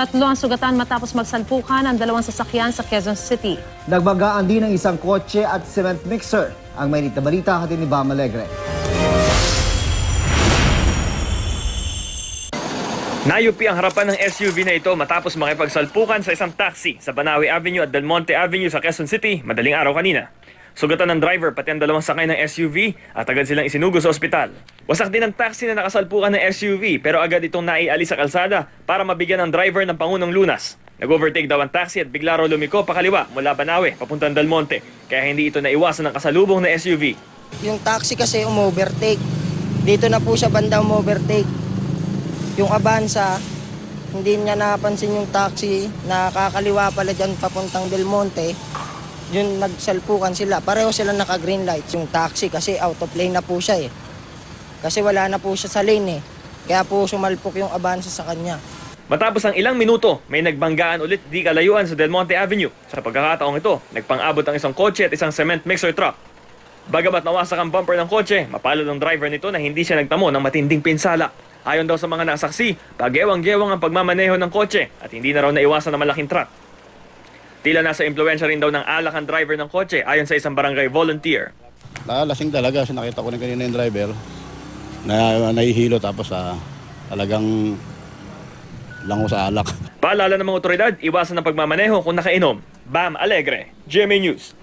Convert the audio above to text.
Tatlo ang sugatan matapos magsalpukan ang dalawang sasakyan sa Quezon City. Nagbagaan din ng isang kotse at cement mixer. Ang mainit na balita hatid ni Bam Alegre. Nayupi ang harapan ng SUV na ito matapos makipagsalpukan sa isang taxi sa Banawe Avenue at Del Monte Avenue sa Quezon City madaling araw kanina. Sugatan ng driver pati ang dalawang sakay ng SUV at agad silang isinugo sa ospital. Wasak din ang taxi na nakasalpukan ng SUV pero agad itong naialis sa kalsada para mabigyan ng driver ng pangunong lunas. Nag-overtake daw ang taxi at bigla raw lumiko pakaliwa mula Banawe papuntang Del Monte kaya hindi ito naiwasan ng kasalubong na SUV. Yung taxi kasi umovertake. Dito na po siya banda umovertake. Yung Avanza, hindi niya napansin yung taxi na kakaliwa pala dyan papuntang Del Monte. Yun nagsalpukan sila. Pareho sila naka-green light. Yung taxi kasi out of lane na po siya eh. Kasi wala na po siya sa lane eh. Kaya po sumalpok yung Avanza sa kanya. Matapos ang ilang minuto, may nagbanggaan ulit di kalayuan sa Del Monte Avenue. Sa pagkakataong ito, nagpang-abot ang isang kotse at isang cement mixer truck. Bagamat nawasak ang bumper ng kotse, mapalad ang driver nito na hindi siya nagtamo ng matinding pinsala. Ayon daw sa mga nasaksi, pagewang-gewang ang pagmamaneho ng kotse at hindi na raw naiwasan ng malaking truck. Tila nasa impluwensya rin daw ng alak ang driver ng kotse ayon sa isang barangay volunteer. Lasing talaga, nakita ko na kanina yung driver na nahihilo tapos talagang lango sa alak. Paalala ng mga otoridad, iwasan ang pagmamaneho kung nakainom. Bam Alegre, GMA News.